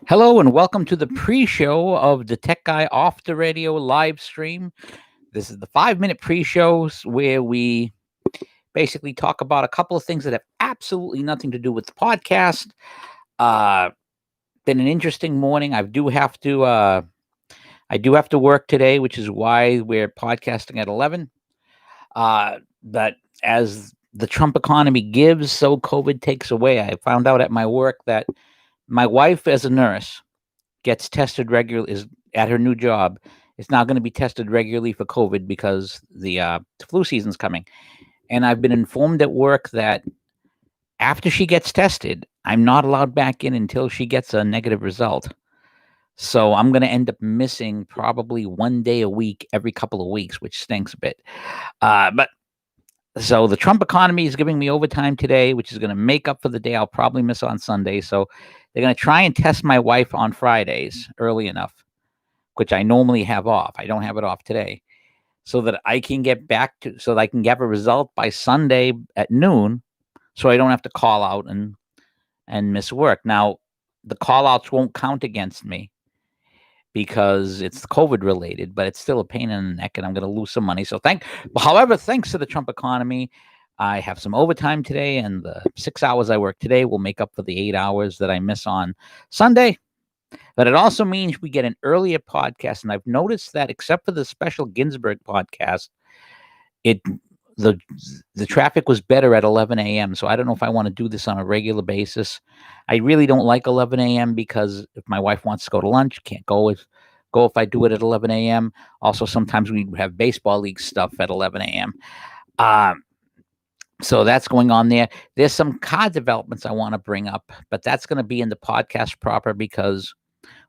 Hello and welcome to the pre-show of the Tech Guy off the radio live stream. This is the 5-minute pre-shows where we basically talk about a couple of things that have absolutely nothing to do with the podcast. Been an interesting morning. I do have to work today, which is why we're podcasting at 11. But as the Trump economy gives, so COVID takes away. I found out at my work that my wife, as a nurse, gets tested regularly, is at her new job, is now going to be tested regularly for COVID because the flu season's coming. And I've been informed at work that after she gets tested, I'm not allowed back in until she gets a negative result. So I'm going to end up missing probably 1 day a week every couple of weeks, which stinks a bit. But so the Trump economy is giving me overtime today, which is going to make up for the day I'll probably miss on Sunday. So they're going to try and test my wife on Fridays early enough, which I normally have off. I don't have it off today, so that I can get back to, so that I can get a result by Sunday at noon, so I don't have to call out and miss work. Now, the call outs won't count against me because it's COVID related, but it's still a pain in the neck and I'm going to lose some money. So however, thanks to the Trump economy, I have some overtime today, and the 6 hours I work today will make up for the 8 hours that I miss on Sunday. But it also means we get an earlier podcast. And I've noticed that except for the special Ginsberg podcast, the traffic was better at 11 a.m. So I don't know if I want to do this on a regular basis. I really don't like 11 a.m. because if my wife wants to go to lunch, can't go if I do it at 11 a.m. Also, sometimes we have baseball league stuff at 11 a.m. So that's going on there. There's some card developments I want to bring up, but that's going to be in the podcast proper because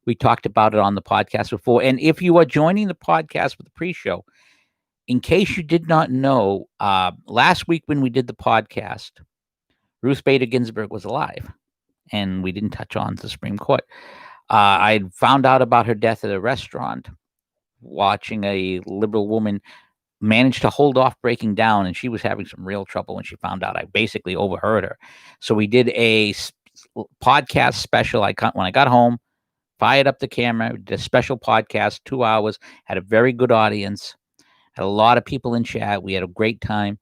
we talked about it on the podcast before. And if you are joining the podcast with the pre-show, in case you did not know, last week when we did the podcast, Ruth Bader Ginsburg was alive, and we didn't touch on the Supreme Court. I found out about her death at a restaurant, watching a liberal woman manage to hold off breaking down, and she was having some real trouble when she found out. I basically overheard her. So we did a podcast special. When I got home, fired up the camera, did a special podcast, 2 hours, had a very good audience. Had a lot of people in chat. We had a great time.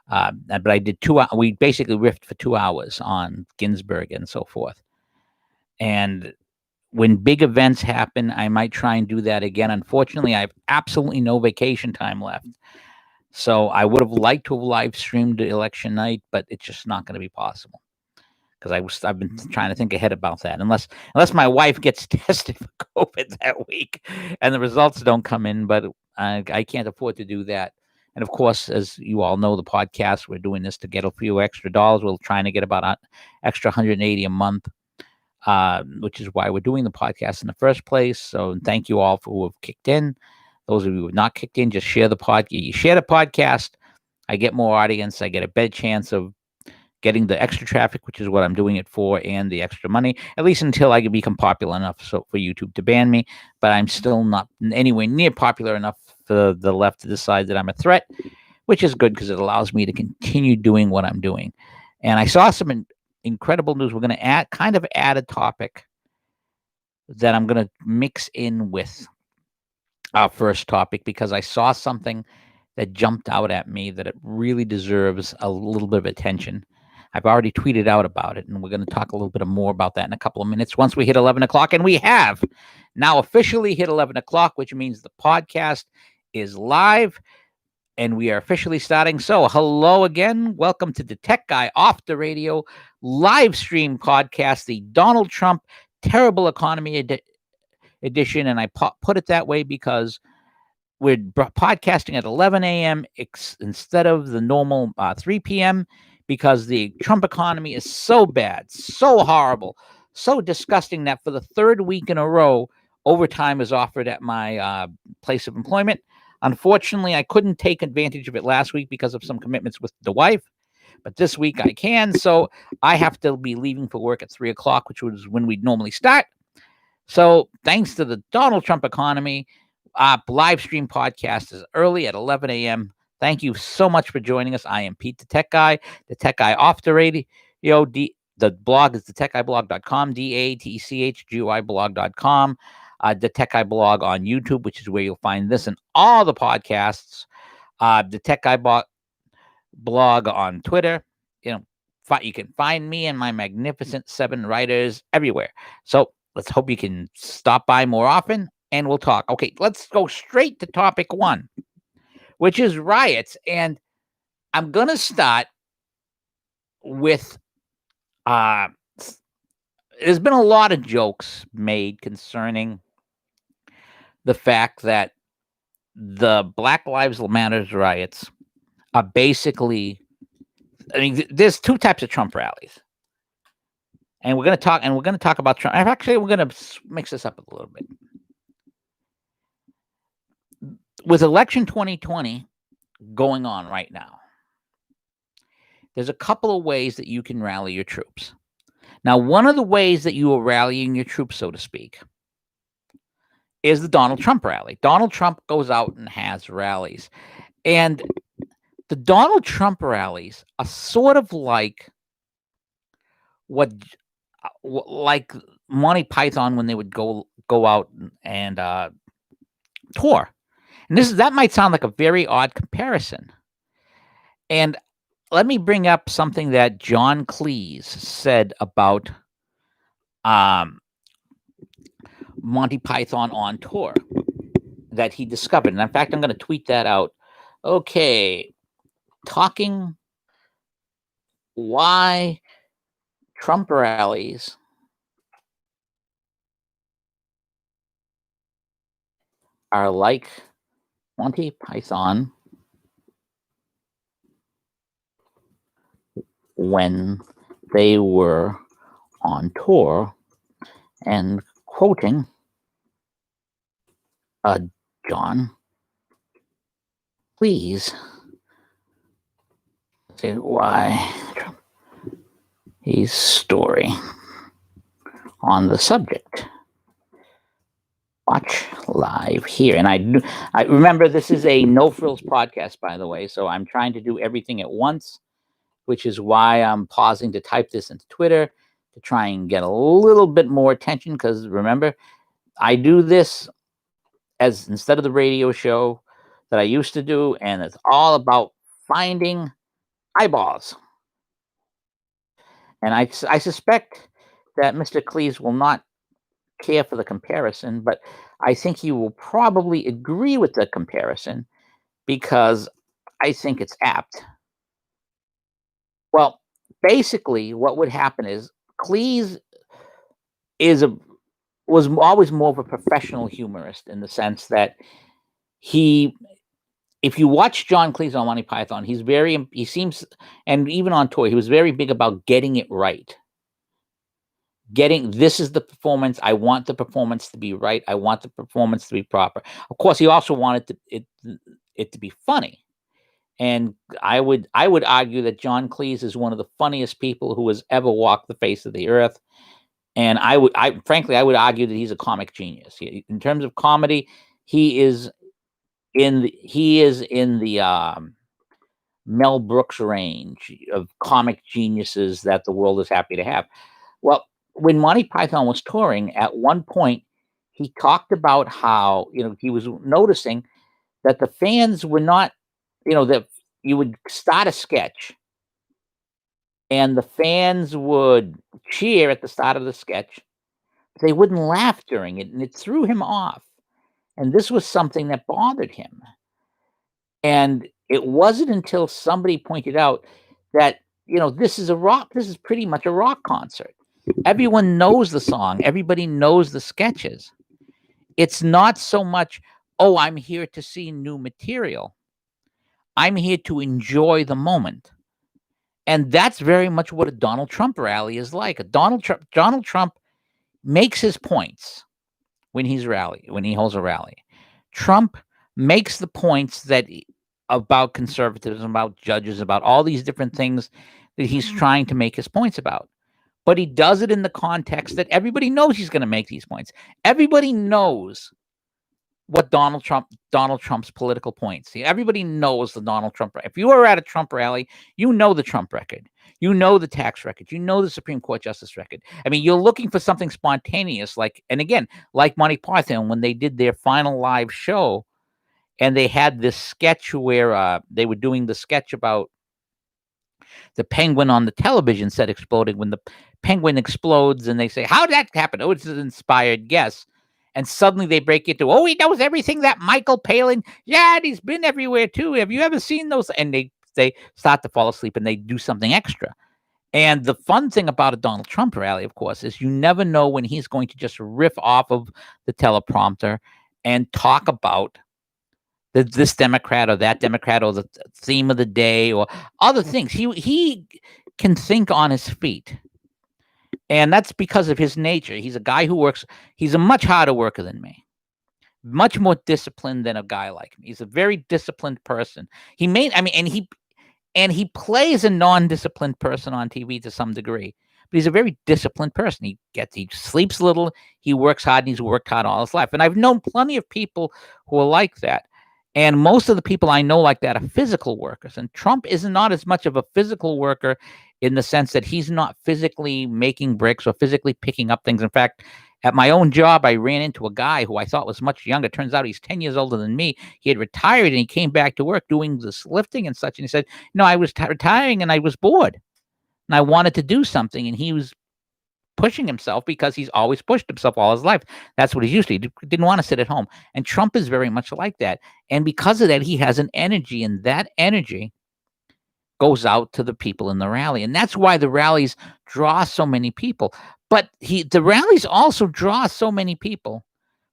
But I did we basically riffed for 2 hours on Ginsburg and so forth. And when big events happen, I might try and do that again. Unfortunately, I have absolutely no vacation time left. So I would have liked to have live streamed election night, but it's just not going to be possible. Because I've been trying to think ahead about that. Unless my wife gets tested for COVID that week and the results don't come in, but I can't afford to do that. And of course, as you all know, the podcast, we're doing this to get a few extra dollars. We're trying to get about an extra $180 a month, which is why we're doing the podcast in the first place. So thank you all who have kicked in. Those of you who have not kicked in, just share the podcast. You share the podcast, I get more audience. I get a better chance of getting the extra traffic, which is what I'm doing it for, and the extra money, at least until I can become popular enough for YouTube to ban me. But I'm still not anywhere near popular enough for the left to decide that I'm a threat, which is good because it allows me to continue doing what I'm doing. And I saw some incredible news. We're going to add a topic that I'm going to mix in with our first topic because I saw something that jumped out at me that it really deserves a little bit of attention. I've already tweeted out about it, and we're going to talk a little bit more about that in a couple of minutes once we hit 11 o'clock. And we have now officially hit 11 o'clock, which means the podcast is live, and we are officially starting. So hello again. Welcome to the Tech Guy off the radio live stream podcast, the Donald Trump terrible economy edition. And I put it that way because we're podcasting at 11 a.m. Instead of the normal 3 p.m. because the Trump economy is so bad, so horrible, so disgusting that for the third week in a row, overtime is offered at my place of employment. Unfortunately, I couldn't take advantage of it last week because of some commitments with the wife, but this week I can. So I have to be leaving for work at 3 o'clock, which was when we'd normally start. So thanks to the Donald Trump economy, live stream podcast is early at 11 a.m. Thank you so much for joining us. I am Pete, the Tech Guy off the radio, The blog is DaTechGuyblog.com, DaTechGuy blog.com. The Tech Guy blog on YouTube, which is where you'll find this and all the podcasts. The Tech Guy blog on Twitter. You can find me and my magnificent 7 writers everywhere. So let's hope you can stop by more often and we'll talk. Okay, let's go straight to topic 1, which is riots. And I'm going to start with there's been a lot of jokes made concerning the fact that the Black Lives Matter riots are basically, I mean, there's 2 types of Trump rallies. And we're going to talk about Trump. Actually, we're going to mix this up a little bit. With election 2020 going on right now, there's a couple of ways that you can rally your troops. Now, one of the ways that you are rallying your troops, so to speak, is the Donald Trump rally. Donald Trump goes out and has rallies. And the Donald Trump rallies are sort of like like Monty Python when they would go out and tour. And that might sound like a very odd comparison. And let me bring up something that John Cleese said about Monty Python on tour that he discovered. And in fact, I'm going to tweet that out. Okay, talking why Trump rallies are like Monty Python when they were on tour, and quoting John, please say why his story on the subject. Watch live here. And I remember this is a no frills podcast, by the way, so I'm trying to do everything at once, which is why I'm pausing to type this into Twitter to try and get a little bit more attention. Because remember, I do this as instead of the radio show that I used to do, and it's all about finding eyeballs. And I suspect that Mr. Cleese will not care for the comparison, but I think he will probably agree with the comparison because I think it's apt. Well, basically, what would happen is Cleese was always more of a professional humorist in the sense that if you watch John Cleese on Monty Python, he seems, and even on tour, he was very big about getting it right. This is the performance. I want the performance to be right. I want the performance to be proper. Of course, he also wanted it to be funny. And I would argue that John Cleese is one of the funniest people who has ever walked the face of the earth. And frankly, I would argue that he's a comic genius. In terms of comedy, he is in the Mel Brooks range of comic geniuses that the world is happy to have. Well, when Monty Python was touring, at one point, he talked about how, he was noticing that the fans were not, that you would start a sketch and the fans would cheer at the start of the sketch. They wouldn't laugh during it, and it threw him off. And this was something that bothered him. And it wasn't until somebody pointed out that, this is pretty much a rock concert. Everyone knows the song. Everybody knows the sketches. It's not so much, oh, I'm here to see new material. I'm here to enjoy the moment. And that's very much what a Donald Trump rally is like. Donald Trump makes his points when he holds a rally. Trump makes the points about conservatism, about judges, about all these different things that he's trying to make his points about. But he does it in the context that everybody knows he's going to make these points. Everybody knows what Donald Trump's political points. Everybody knows the Donald Trump. If you are at a Trump rally, you know the Trump record. You know the tax record. You know the Supreme Court justice record. I mean, you're looking for something spontaneous, like, and again, like Monty Python when they did their final live show, and they had this sketch where they were doing the sketch about the penguin on the television set exploding. When the penguin explodes, and they say, "How did that happen?" Oh, it's an inspired guess. And suddenly they break into, "Oh, he knows everything, that Michael Palin. Yeah, and he's been everywhere too. Have you ever seen those?" And they start to fall asleep and they do something extra. And the fun thing about a Donald Trump rally, of course, is you never know when he's going to just riff off of the teleprompter and talk about this Democrat or that Democrat or the theme of the day or other things. He can think on his feet. And that's because of his nature. He's a guy who works. He's a much harder worker than me, much more disciplined than a guy like me. He's a very disciplined person. And he plays a non-disciplined person on TV to some degree, but he's a very disciplined person. He sleeps little, he works hard, and he's worked hard all his life. And I've known plenty of people who are like that. And most of the people I know like that are physical workers. And Trump is not as much of a physical worker in the sense that he's not physically making bricks or physically picking up things. In fact, at my own job, I ran into a guy who I thought was much younger. Turns out he's 10 years older than me. He had retired and he came back to work doing this lifting and such. And he said, I was retiring and I was bored and I wanted to do something. And he was pushing himself because he's always pushed himself all his life. That's what he's used to. He didn't want to sit at home. And Trump is very much like that. And because of that, he has an energy, and that energy goes out to the people in the rally. And that's why the rallies draw so many people. But the rallies also draw so many people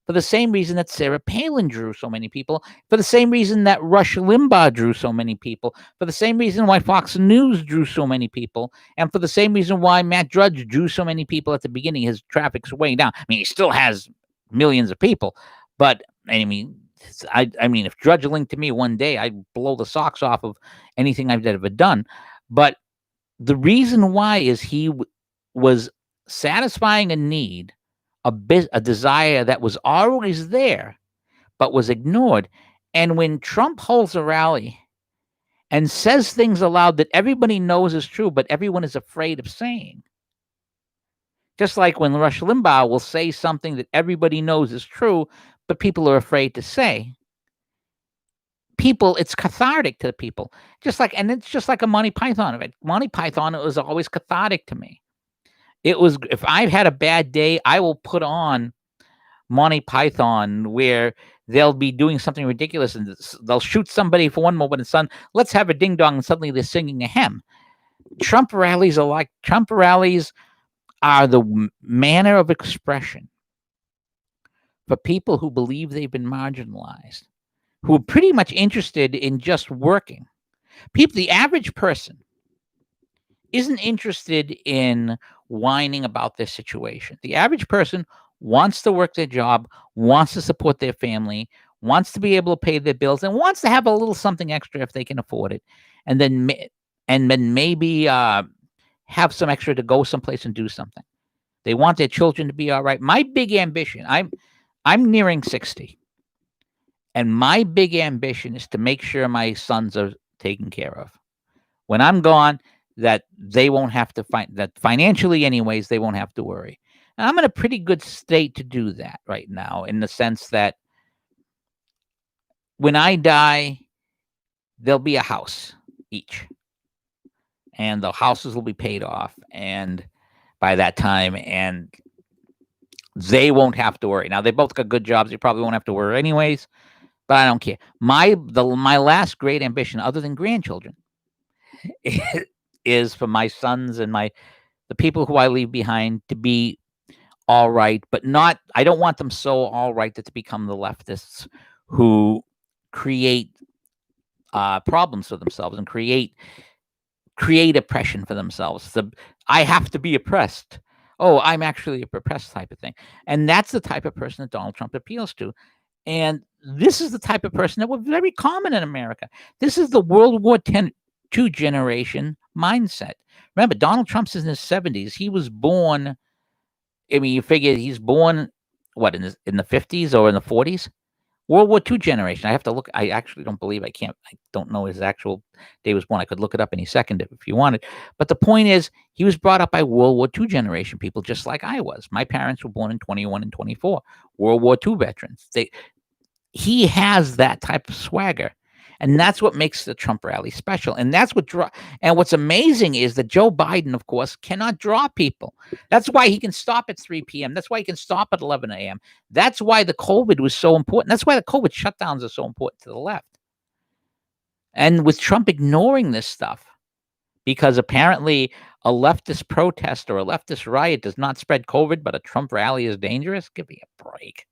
for the same reason that Sarah Palin drew so many people, for the same reason that Rush Limbaugh drew so many people, for the same reason why Fox News drew so many people, and for the same reason why Matt Drudge drew so many people at the beginning. His traffic's way down. I mean, he still has millions of people, but I mean, if Drudge linked to me one day, I'd blow the socks off of anything I've ever done. But the reason why is he was satisfying a need, a desire that was always there, but was ignored. And when Trump holds a rally and says things aloud that everybody knows is true, but everyone is afraid of saying, just like when Rush Limbaugh will say something that everybody knows is true, but people are afraid to say, it's cathartic to the people. And it's just like a Monty Python event. Monty Python, it was always cathartic to me. It was, if I've had a bad day, I will put on Monty Python where they'll be doing something ridiculous and they'll shoot somebody for one moment and let's have a ding dong, and suddenly they're singing a hymn. Trump rallies are the manner of expression for people who believe they've been marginalized, who are pretty much interested in just working. The average person isn't interested in whining about this situation. The average person wants to work their job, wants to support their family, wants to be able to pay their bills, and wants to have a little something extra if they can afford it. And then maybe have some extra to go someplace and do something. They want their children to be all right. My big ambition, I'm nearing 60. And my big ambition is to make sure my sons are taken care of. When I'm gone, that they won't have to that financially anyways, they won't have to worry. And I'm in a pretty good state to do that right now, in the sense that when I die, there'll be a house each. And the houses will be paid off. And by that time, and they won't have to worry. Now, they both got good jobs. They probably won't have to worry anyways, but I don't care. My last great ambition, other than grandchildren, is for my sons and the people who I leave behind to be all right, but I don't want them so all right that to become the leftists who create problems for themselves and create oppression for themselves. I have to be oppressed. Oh, I'm actually a oppressed type of thing. And that's the type of person that Donald Trump appeals to. And this is the type of person that was very common in America. This is the World War II generation mindset. Remember, Donald Trump's in his 70s. He was born, I mean, you figure he's born, what, in the 50s or in the 40s? World War II generation. I have to look. I actually don't believe I can't. I don't know his actual day was born. I could look it up any second if you wanted. But the point is, he was brought up by World War II generation people, just like I was. My parents were born in 21 and 24. World War II veterans. He has that type of swagger. And that's what makes the Trump rally special. And that's what and what's amazing is that Joe Biden, of course, cannot draw people. That's why he can stop at 3 p.m. That's why he can stop at 11 a.m. That's why the COVID was so important. That's why the COVID shutdowns are so important to the left. And with Trump ignoring this stuff, because apparently a leftist protest or a leftist riot does not spread COVID, but a Trump rally is dangerous, give me a break.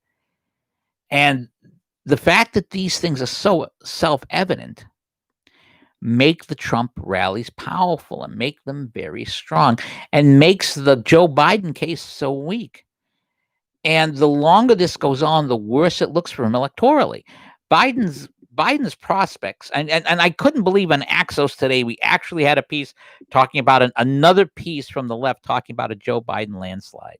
And the fact that these things are so self-evident make the Trump rallies powerful and make them very strong and makes the Joe Biden case so weak. And the longer this goes on, the worse it looks for him electorally. Biden's prospects, and I couldn't believe on Axios today we actually had a piece talking about another piece from the left talking about a Joe Biden landslide.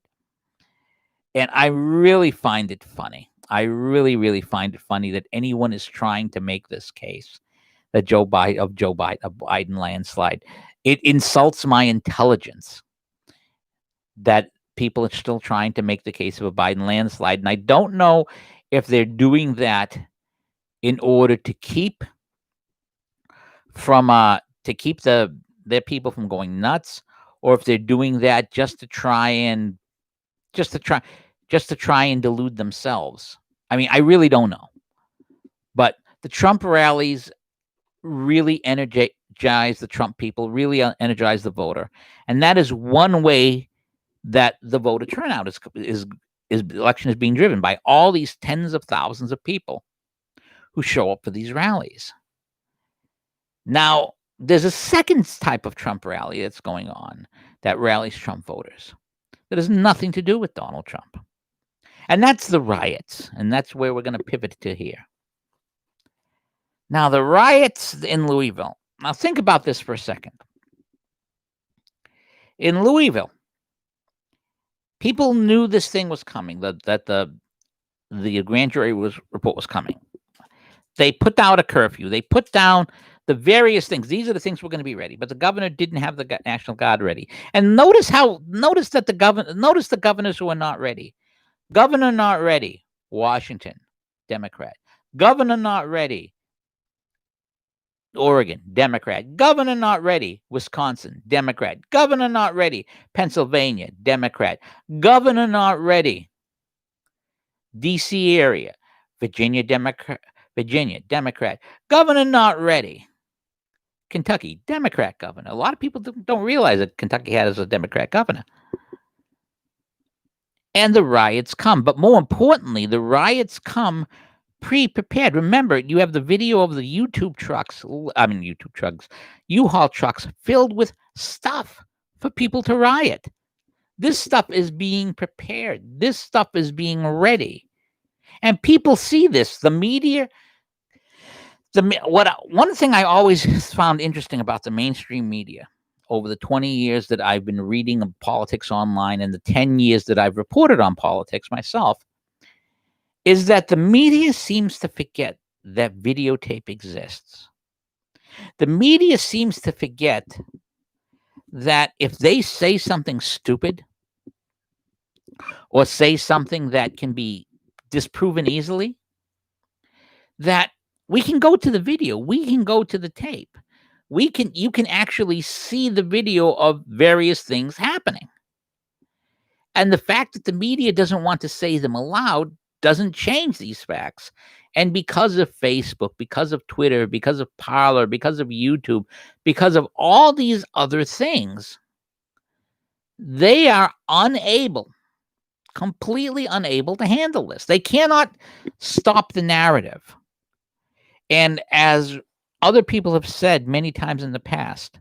And I really find it funny. I really, really find it funny that anyone is trying to make this case that a Biden landslide. It insults my intelligence that people are still trying to make the case of a Biden landslide. And I don't know if they're doing that in order to keep their people from going nuts, or if they're doing that just to try and delude themselves. I mean, I really don't know. But the Trump rallies really energize the Trump people, really energize the voter. And that is one way that the voter turnout is election is being driven by all these tens of thousands of people who show up for these rallies. Now, there's a second type of Trump rally that's going on that rallies Trump voters that has nothing to do with Donald Trump. And that's the riots. And that's where we're going to pivot to here. Now, the riots in Louisville. Now, think about this for a second. In Louisville, people knew this thing was coming, that the grand jury report was coming. They put out a curfew. They put down the various things. These are the things we're going to be ready. But the governor didn't have the National Guard ready. And notice the governors who are not ready. Governor not ready, Washington, Democrat. Governor not ready, Oregon, Democrat. Governor not ready, Wisconsin, Democrat. Governor not ready, Pennsylvania, Democrat. Governor not ready, D.C. area, Virginia, Democrat. Governor not ready, Kentucky, Democrat governor. A lot of people don't realize that Kentucky has a Democrat governor. And the riots come. But more importantly, the riots come pre-prepared. Remember, you have the video of the U-Haul trucks filled with stuff for people to riot. This stuff is being prepared. This stuff is being ready. And people see this. The media, one thing I always found interesting about the mainstream media over the 20 years that I've been reading politics online and the 10 years that I've reported on politics myself is that the media seems to forget that videotape exists. The media seems to forget that if they say something stupid or say something that can be disproven easily, that we can go to the video, we can go to the tape. You can actually see the video of various things happening. And the fact that the media doesn't want to say them aloud doesn't change these facts. And because of Facebook, because of Twitter, because of Parler, because of YouTube, because of all these other things, they are completely unable to handle this. They cannot stop the narrative. And as other people have said many times in the past,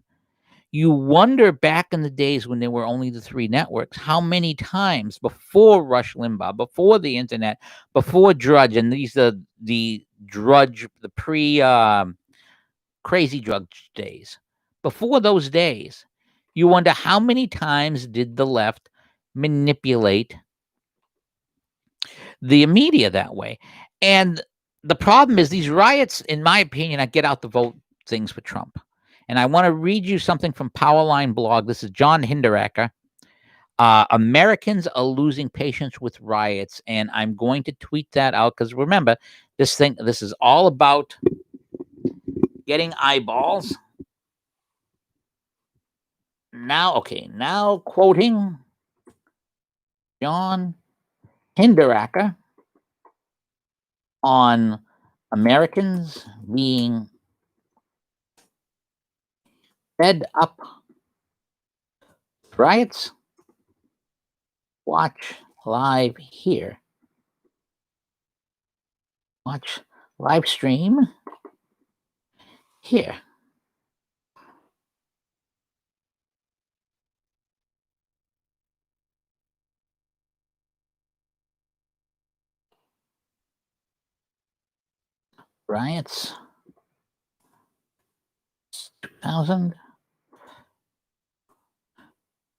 you wonder back in the days when there were only the three networks, how many times before Rush Limbaugh, before the internet, before Drudge, and these are the Drudge, the crazy Drudge days, before those days, you wonder how many times did the left manipulate the media that way. And the problem is these riots, in my opinion, I get out the vote things for Trump. And I want to read you something from Powerline blog. This is John Hinderaker. Americans are losing patience with riots, and I'm going to tweet that out because remember, this is all about getting eyeballs. Now quoting John Hinderaker on Americans being fed up with riots. Watch live here. Watch live stream here. Riots 2000.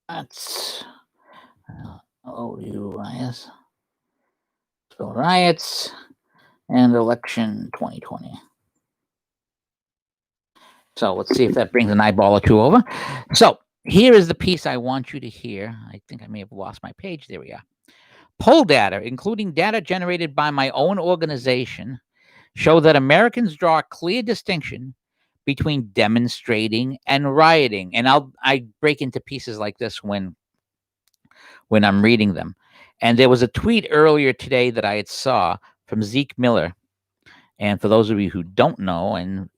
That's OUIS. So riots and election 2020. So let's see if that brings an eyeball or two over. So here is the piece I want you to hear. I think I may have lost my page. There we are. Poll data, including data generated by my own organization, show that Americans draw a clear distinction between demonstrating and rioting. And I break into pieces like this when I'm reading them. And there was a tweet earlier today that I had saw from Zeke Miller. And for those of you who don't know, and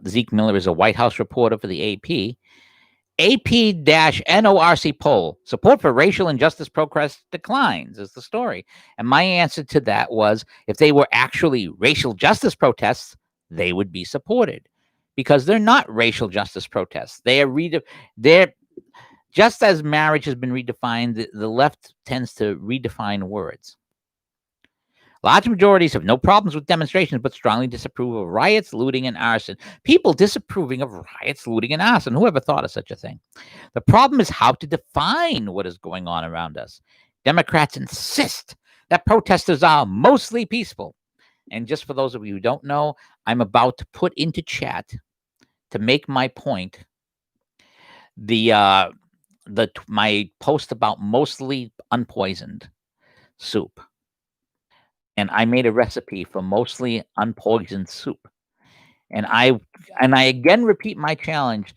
Zeke Miller is a White House reporter for the AP. AP-NORC poll, support for racial injustice protest declines is the story. And my answer to that was, if they were actually racial justice protests, they would be supported, because they're not racial justice protests. They're just as marriage has been redefined, the left tends to redefine words. Large majorities have no problems with demonstrations, but strongly disapprove of riots, looting, and arson. People disapproving of riots, looting, and arson. Who ever thought of such a thing? The problem is how to define what is going on around us. Democrats insist that protesters are mostly peaceful. And just for those of you who don't know, I'm about to put into chat, to make my point, my post about mostly unpoisoned soup. And I made a recipe for mostly unpoisoned soup. And I again repeat my challenge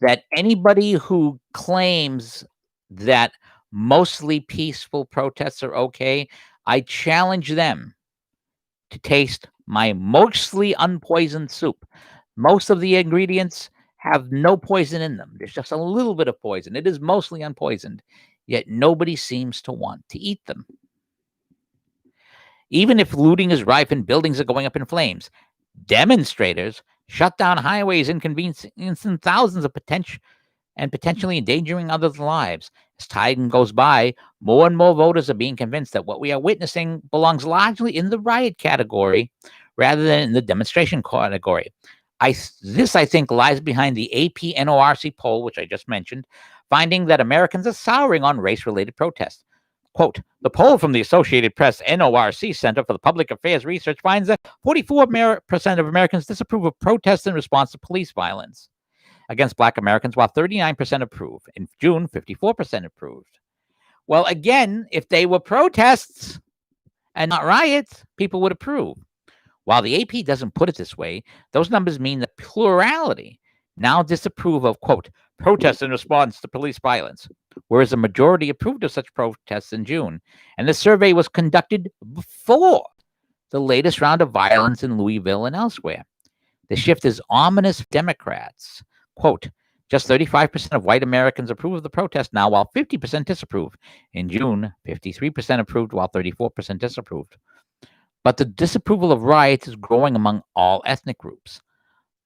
that anybody who claims that mostly peaceful protests are okay, I challenge them to taste my mostly unpoisoned soup. Most of the ingredients have no poison in them. There's just a little bit of poison. It is mostly unpoisoned, yet nobody seems to want to eat them. Even if looting is rife and buildings are going up in flames, demonstrators shut down highways, inconveniencing thousands of potentially endangering others' lives. As time goes by, more and more voters are being convinced that what we are witnessing belongs largely in the riot category rather than in the demonstration category. This, I think, lies behind the AP-NORC poll, which I just mentioned, finding that Americans are souring on race-related protests. Quote, the poll from the Associated Press NORC Center for the Public Affairs Research finds that 44% of Americans disapprove of protests in response to police violence against Black Americans, while 39% approve. In June, 54% approved. Well, again, if they were protests and not riots, people would approve. While the AP doesn't put it this way, those numbers mean that plurality now disapprove of, quote, protests in response to police violence, whereas a majority approved of such protests in June. And this survey was conducted before the latest round of violence in Louisville and elsewhere. The shift is ominous for Democrats. Quote, just 35% of white Americans approve of the protest now, while 50% disapprove. In June, 53% approved, while 34% disapproved. But the disapproval of riots is growing among all ethnic groups.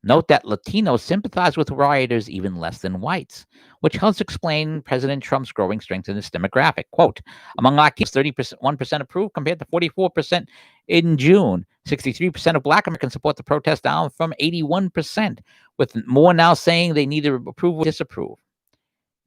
Note that Latinos sympathize with rioters even less than whites, which helps explain President Trump's growing strength in this demographic. Quote, among Latinos, 31% approve compared to 44% in June. 63% of Black Americans support the protest, down from 81%, with more now saying they neither approve or disapprove.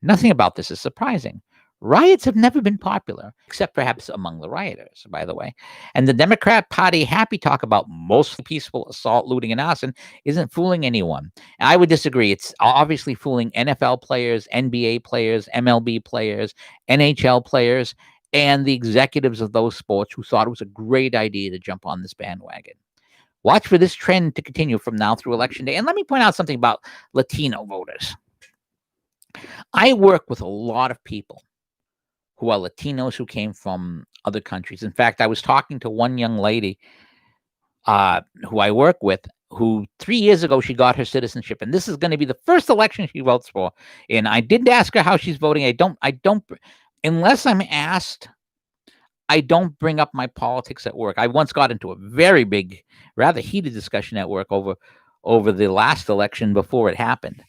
Nothing about this is surprising. Riots have never been popular, except perhaps among the rioters, by the way. And the Democrat Party happy talk about mostly peaceful assault, looting, and arson isn't fooling anyone. And I would disagree. It's obviously fooling NFL players, NBA players, MLB players, NHL players, and the executives of those sports who thought it was a great idea to jump on this bandwagon. Watch for this trend to continue from now through Election Day. And let me point out something about Latino voters. I work with a lot of people who are Latinos who came from other countries. In fact, I was talking to one young lady who I work with, who 3 years ago she got her citizenship, and this is going to be the first election she votes for. And I did ask her how she's voting. I don't, unless I'm asked, I don't bring up my politics at work. I once got into a very big, rather heated discussion at work over the last election before it happened.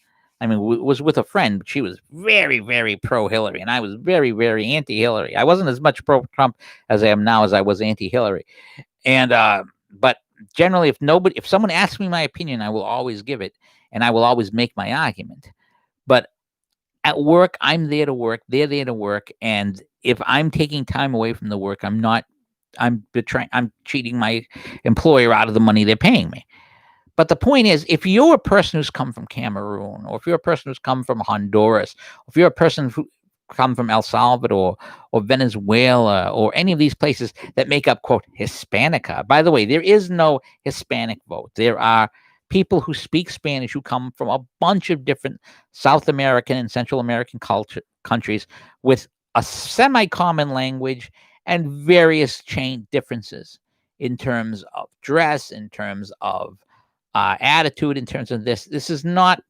I mean, it was with a friend, but she was very, very pro-Hillary, and I was very, very anti-Hillary. I wasn't as much pro-Trump as I am now as I was anti-Hillary. And but generally, if someone asks me my opinion, I will always give it, and I will always make my argument. But at work, I'm there to work. They're there to work, and if I'm taking time away from the work, I'm cheating my employer out of the money they're paying me. But the point is, if you're a person who's come from Cameroon, or if you're a person who's come from Honduras, or if you're a person who come from El Salvador or Venezuela or any of these places that make up, quote, Hispanica. By the way, there is no Hispanic vote. There are people who speak Spanish who come from a bunch of different South American and Central American countries with a semi-common language and various differences in terms of dress, in terms of attitude, in terms of this. This is not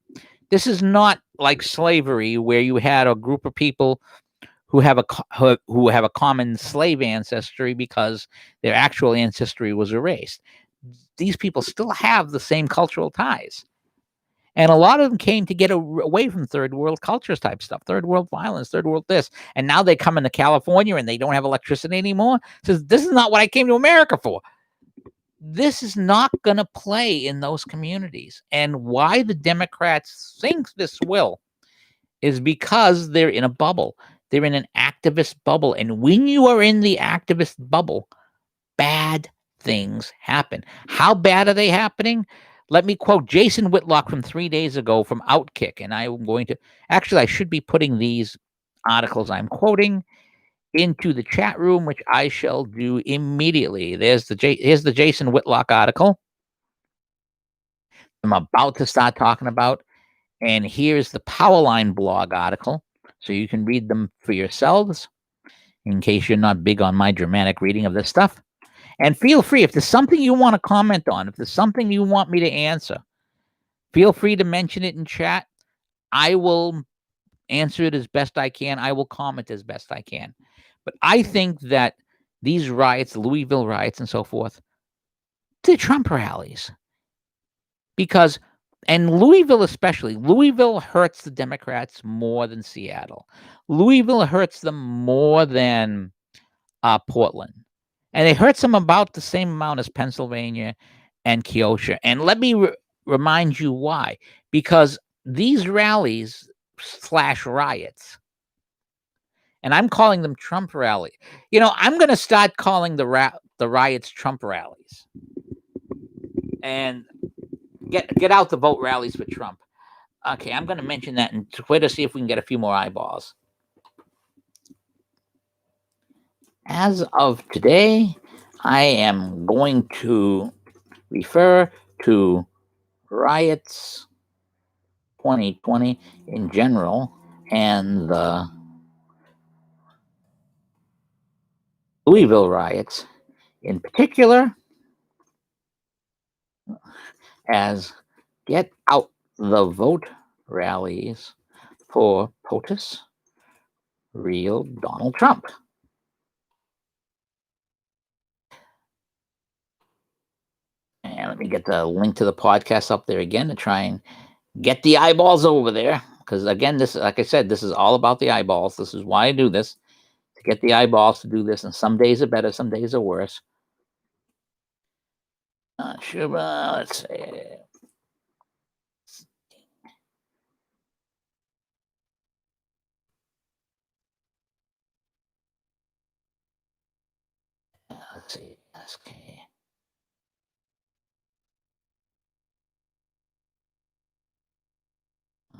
like slavery, where you had a group of people who have a common slave ancestry because their actual ancestry was erased. These people still have the same cultural ties. And a lot of them came to get away from third world cultures type stuff, third world violence, third world this. And now they come into California and they don't have electricity anymore. Says, this is not what I came to America for. This is not going to play in those communities. And why the Democrats think this will is because they're in a bubble. They're in an activist bubble. And when you are in the activist bubble, bad things happen. How bad are they happening? Let me quote Jason Whitlock from 3 days ago from Outkick. And I'm going to, actually, I should be putting these articles I'm quoting into the chat room, which I shall do immediately. Here's the Jason Whitlock article I'm about to start talking about. And here's the Powerline blog article, so you can read them for yourselves in case you're not big on my dramatic reading of this stuff. And feel free, if there's something you want to comment on, if there's something you want me to answer, feel free to mention it in chat. I will answer it as best I can. I will comment as best I can. But I think that these riots, the Louisville riots and so forth, they're Trump rallies. Because, and Louisville especially, Louisville hurts the Democrats more than Seattle. Louisville hurts them more than Portland. And it hurts them about the same amount as Pennsylvania and Kenosha. And let me remind you why. Because these rallies / riots, and I'm calling them Trump rally. I'm going to start calling the riots Trump rallies. And get out the vote rallies for Trump. Okay, I'm going to mention that in Twitter, see if we can get a few more eyeballs. As of today, I am going to refer to riots 2020 in general and the Louisville riots in particular as get out the vote rallies for POTUS, real Donald Trump. And let me get the link to the podcast up there again to try and get the eyeballs over there. Because again, this, like I said, this is all about the eyeballs. This is why I do this, to get the eyeballs to do this. And some days are better, some days are worse. Sure, let's see. see. Okay.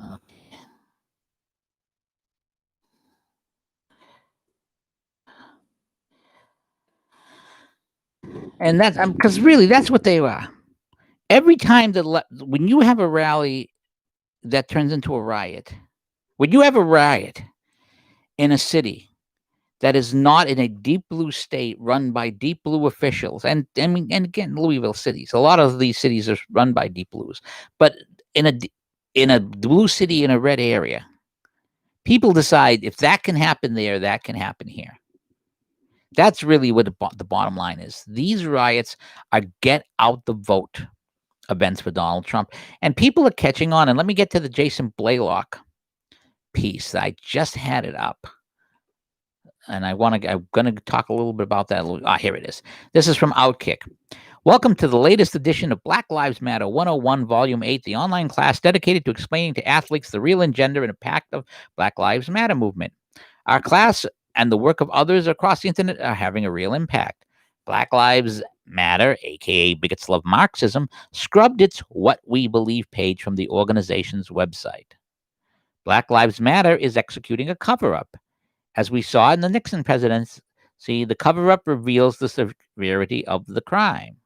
Okay. And that's because really that's what they are. Every time when you have a rally that turns into a riot, when you have a riot in a city that is not in a deep blue state run by deep blue officials, and I mean, and again, Louisville cities, a lot of these cities are run by deep blues, but in a blue city in a red area, people decide if that can happen there, that can happen here. That's really what the bottom line is. These riots are get out the vote events for Donald Trump, and people are catching on. And let me get to the Jason Blaylock piece. I just had it up, and I'm going to talk a little bit about that. Here it is. This is from Outkick. Welcome to the latest edition of Black Lives Matter 101, Volume 8, the online class dedicated to explaining to athletes the real agenda and impact of Black Lives Matter movement. Our class and the work of others across the internet are having a real impact. Black Lives Matter, aka Bigots Love Marxism, scrubbed its What We Believe page from the organization's website. Black Lives Matter is executing a cover-up. As we saw in the Nixon presidency, the cover-up reveals the severity of the crime.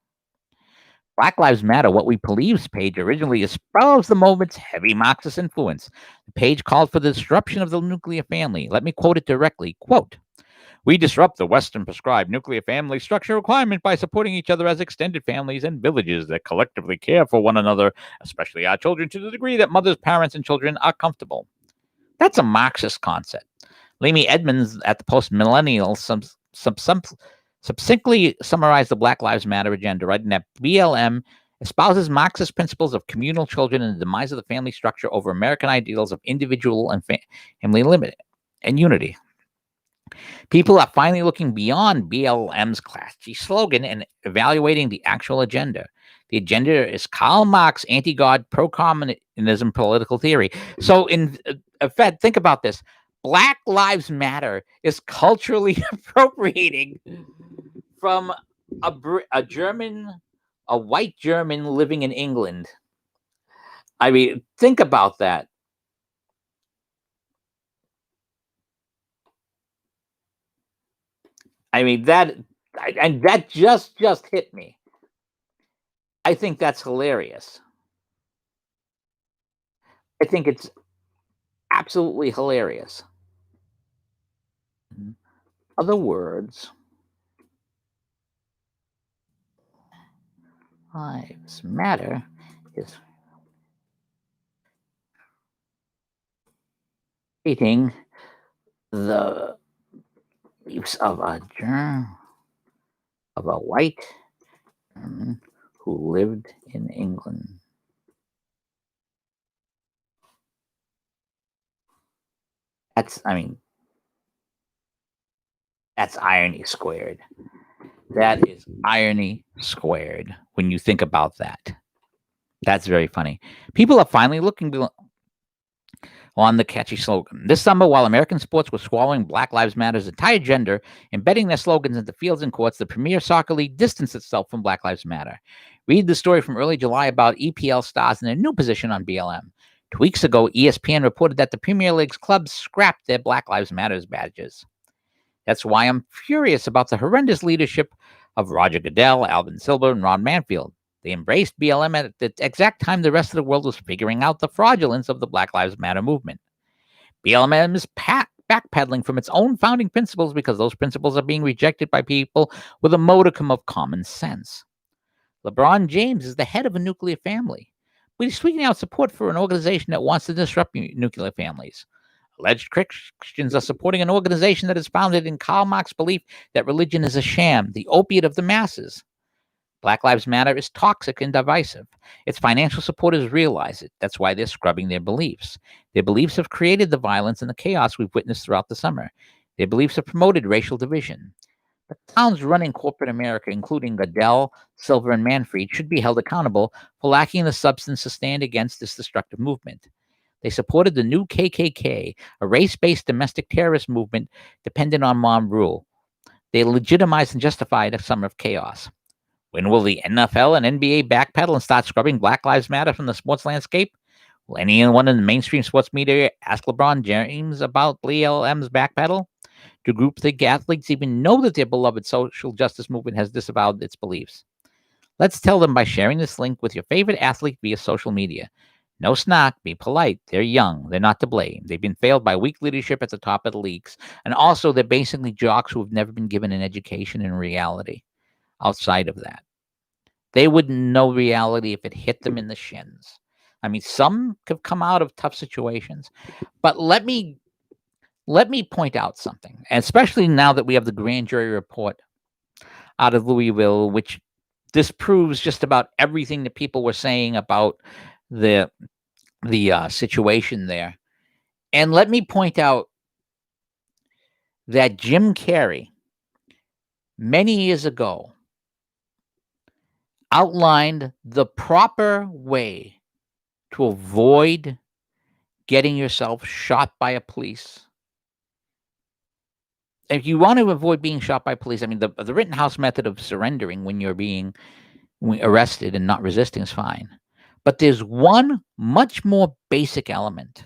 Black Lives Matter, What We Believe's page originally espoused the movement's heavy Marxist influence. The page called for the disruption of the nuclear family. Let me quote it directly. Quote, "We disrupt the Western prescribed nuclear family structure requirement by supporting each other as extended families and villages that collectively care for one another, especially our children, to the degree that mothers, parents, and children are comfortable." That's a Marxist concept. Leamy Edmonds at the Post-Millennial succinctly summarized the Black Lives Matter agenda, writing that BLM espouses Marxist principles of communal children and the demise of the family structure over American ideals of individual and family limit and unity. People are finally looking beyond BLM's classy slogan and evaluating the actual agenda. The agenda is Karl Marx, anti-God, pro-communism political theory. So, in effect, think about this. Black Lives Matter is culturally appropriating from a white German living in England. I mean, think about that. I mean, that just hit me. I think that's hilarious. I think it's absolutely hilarious. In other words, Lives Matter is hating the beliefs of a white German who lived in England. That's irony squared. That is irony squared when you think about that. That's very funny. People are finally looking on the catchy slogan. This summer, while American sports were swallowing Black Lives Matter's entire gender, embedding their slogans into fields and courts, the Premier Soccer League distanced itself from Black Lives Matter. Read the story from early July about EPL stars and their new position on BLM. 2 weeks ago, ESPN reported that the Premier League's clubs scrapped their Black Lives Matter badges. That's why I'm furious about the horrendous leadership of Roger Goodell, Alvin Silver, and Ron Manfield. They embraced BLM at the exact time the rest of the world was figuring out the fraudulence of the Black Lives Matter movement. BLM is backpedaling from its own founding principles because those principles are being rejected by people with a modicum of common sense. LeBron James is the head of a nuclear family, but he's tweeting out support for an organization that wants to disrupt nuclear families. Alleged Christians are supporting an organization that is founded in Karl Marx's belief that religion is a sham, the opiate of the masses. Black Lives Matter is toxic and divisive. Its financial supporters realize it. That's why they're scrubbing their beliefs. Their beliefs have created the violence and the chaos we've witnessed throughout the summer. Their beliefs have promoted racial division. The clowns running corporate America, including Goodell, Silver, and Manfred, should be held accountable for lacking the substance to stand against this destructive movement. They supported the new KKK, a race-based domestic terrorist movement dependent on mob rule. They legitimized and justified a summer of chaos. When will the NFL and NBA backpedal and start scrubbing Black Lives Matter from the sports landscape? Will anyone in the mainstream sports media ask LeBron James about BLM's backpedal? Do groupthink athletes even know that their beloved social justice movement has disavowed its beliefs? Let's tell them by sharing this link with your favorite athlete via social media. No snark, be polite. They're young. They're not to blame. They've been failed by weak leadership at the top of the leagues. And also, they're basically jocks who have never been given an education in reality outside of that. They wouldn't know reality if it hit them in the shins. I mean, some have come out of tough situations, but let me point out something, especially now that we have the grand jury report out of Louisville, which disproves just about everything that people were saying about the situation there. And let me point out that Jim Carrey, many years ago, outlined the proper way to avoid getting yourself shot by a police. If you want to avoid being shot by police, I mean, the Rittenhouse method of surrendering when you're being arrested and not resisting is fine. But there's one much more basic element